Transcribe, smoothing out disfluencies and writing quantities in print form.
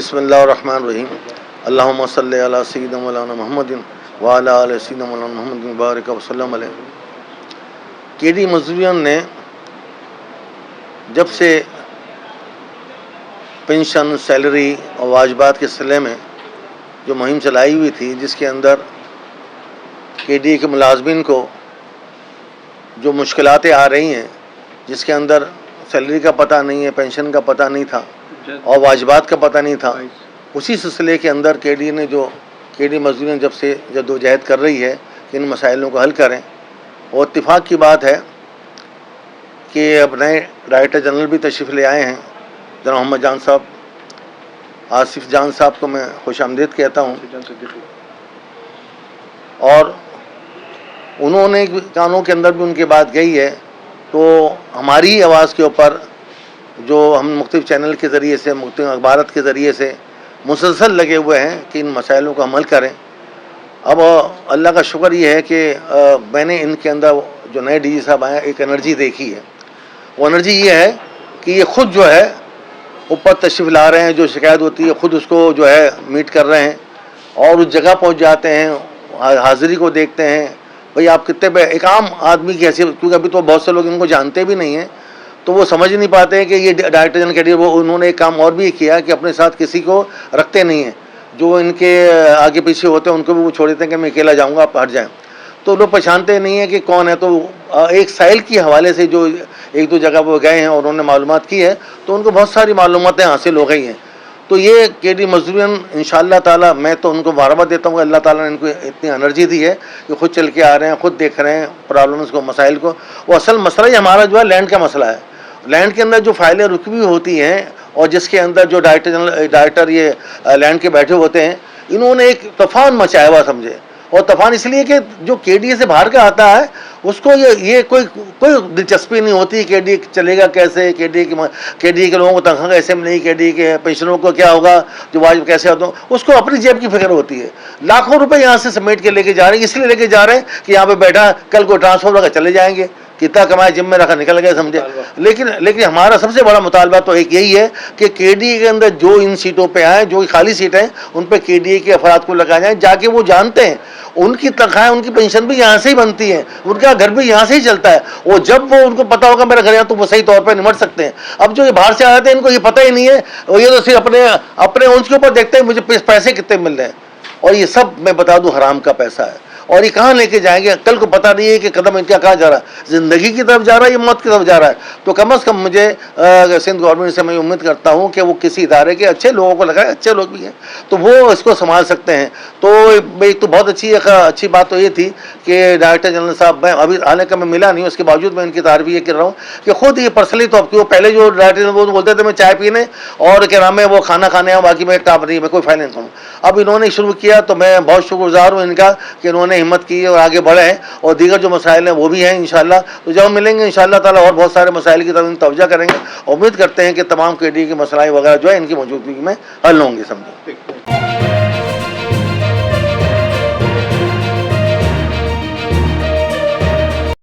بسم اللہ الرحمن الرحیم اللہم صلی علی سیدنا مولانا محمد وعلی آل سیدنا مولانا محمد بارک وسلم علیہ۔ کے ڈی مزدوریان نے جب سے پینشن، سیلری اور واجبات کے سلسلے میں جو مہم چلائی ہوئی تھی، جس کے اندر کے ڈی کے ملازمین کو جو مشکلات آ رہی ہیں، جس کے اندر سیلری کا پتہ نہیں ہے، پینشن کا پتہ نہیں تھا اور واجبات کا پتہ نہیں تھا، اسی سلسلے کے اندر کے ڈی نے کے ڈی مزدوریان جب سے جدوجہد کر رہی ہے کہ ان مسائلوں کو حل کریں، اور اتفاق کی بات ہے کہ اب نئے ڈائریکٹر جنرل بھی تشریف لے آئے ہیں، جناب محمد جان صاحب، آصف جان صاحب کو میں خوش آمدید کہتا ہوں، اور انہوں نے کانوں کے اندر بھی ان کی بات گئی ہے، تو ہماری آواز کے اوپر جو ہم مختلف چینل کے ذریعے سے، مختلف اخبارات کے ذریعے سے مسلسل لگے ہوئے ہیں کہ ان مسائلوں کو عمل کریں۔ اب اللہ کا شکر یہ ہے کہ میں نے ان کے اندر جو نئے ڈی جی صاحب آئے ہیں ایک انرجی دیکھی ہے، وہ انرجی یہ ہے کہ یہ خود جو ہے اوپر تشریف لا رہے ہیں، جو شکایت ہوتی ہے خود اس کو جو ہے میٹ کر رہے ہیں، اور اس جگہ پہنچ جاتے ہیں، حاضری کو دیکھتے ہیں، بھئی آپ کتنے پہ، ایک عام آدمی کی حیثیت، کیونکہ ابھی تو بہت سے لوگ ان کو جانتے بھی نہیں ہیں، تو وہ سمجھ نہیں پاتے ہیں کہ یہ ڈائریکٹر جنرل کے ڈی، وہ انہوں نے ایک کام اور بھی کیا کہ اپنے ساتھ کسی کو رکھتے نہیں ہیں، جو ان کے آگے پیچھے ہوتے ہیں ان کو بھی وہ چھوڑ دیتے ہیں کہ میں اکیلا جاؤں گا، آپ ہٹ جائیں، تو لوگ پہچانتے نہیں ہیں کہ کون ہے۔ تو ایک سائل کے حوالے سے جو ایک دو جگہ وہ گئے ہیں اور انہوں نے معلومات کی ہے، تو ان کو بہت ساری معلوماتیں حاصل ہو گئی ہیں۔ تو یہ کے ڈی مزدوریان انشاءاللہ تعالیٰ، میں تو ان کو مبارکباد دیتا ہوں کہ اللہ تعالیٰ نے ان کو اتنی انرجی دی ہے کہ خود چل کے آ رہے ہیں، خود دیکھ رہے ہیں پرابلمس کو، مسائل کو۔ وہ اصل مسئلہ ہی ہمارا جو ہے لینڈ کا مسئلہ ہے، لینڈ کے اندر جو فائلیں رکھی ہوئی ہوتی ہیں، اور جس کے اندر جو ڈائریکٹر یہ لینڈ کے بیٹھے ہوتے ہیں، انہوں نے ایک طوفان مچایا ہوا سمجھے، اور طوفان اس لیے کہ جو کے ڈی سے باہر کا آتا ہے اس کو یہ کوئی دلچسپی نہیں ہوتی کے ڈی چلے گا کیسے، کے ڈی کے لوگوں کو تنخواہ کیسے ملے گی، کے ڈی کے پینشنوں کو کیا ہوگا، جو واجب کیسے ہوتا ہے، اس کو اپنی جیب کی فکر ہوتی ہے۔ لاکھوں روپے یہاں سے سمیٹ کے لے کے جا رہے ہیں، اس لیے لے کے جا رہے ہیں کہ یہاں پہ بیٹھا کل کو ٹرانسفر ہوگا چلے جائیں گے، کتنا کمایا جم میں رکھا نکل گئے سمجھے۔ لیکن ہمارا سب سے بڑا مطالبہ تو ایک یہی ہے کہ کے ڈی کے اندر جو ان سیٹوں پہ آئیں، جو خالی سیٹیں ہیں، ان پہ کے ڈی کے افراد کو لگا جائیں، جا کے وہ جانتے ہیں ان کی تنخواہیں، ان کی پینشن بھی یہاں سے ہی بنتی ہے، ان کا گھر بھی یہاں سے ہی چلتا ہے، وہ جب وہ ان کو پتا ہوگا میرا گھر یہاں، تو وہ صحیح طور پہ نمٹ سکتے ہیں۔ اب جو یہ باہر سے آ جاتے ہیں ان کو یہ پتہ ہی نہیں ہے، اور یہ تو صرف اپنے اونچ کے اوپر دیکھتے ہیں مجھے پیسے کتنے مل رہے ہیں، اور یہ سب میں بتا دوں حرام کا پیسہ ہے، اور یہ کہاں لے کے جائیں گے، کل کو پتہ نہیں ہے کہ قدم ان کا کہاں جا رہا ہے، زندگی کی طرف جا رہا ہے یا موت کی طرف جا رہا ہے۔ تو کم از کم مجھے سندھ گورنمنٹ سے میں امید کرتا ہوں کہ وہ کسی ادارے کے اچھے لوگوں کو لگائے، اچھے لوگ بھی ہیں تو وہ اس کو سنبھال سکتے ہیں۔ تو ایک تو بہت اچھی بات تو یہ تھی کہ ڈائریکٹر جنرل صاحب، میں ابھی حالانکہ میں ملا نہیں، اس کے باوجود میں ان کی تعریف یہ کر رہا ہوں کہ خود یہ پرسنلی تو اب وہ پہلے جو ڈائریکٹر جنرل وہ بولتے تھے میں چائے پینے اور کیا نام ہے وہ کھانا کھانے آؤں، باقی میں کام نہیں، میں کوئی فائل نہیں کروں۔ اب انہوں نے شروع کیا تو میں بہت شکر گزار ہوں ان کا کہ انہوں نے ہمت کی اور آگے بڑھے ہیں، اور دیگر جو مسائل ہیں وہ بھی ہیں انشاءاللہ۔ تو جب ہم ملیں گے انشاءاللہ تعالیٰ اور بہت سارے مسائل کی طرف توجہ کریں گے، امید کرتے ہیں کہ تمام کے ڈی کے مسائل وغیرہ جو ہے ان کی موجودگی میں حل ہوں گے سمجھو۔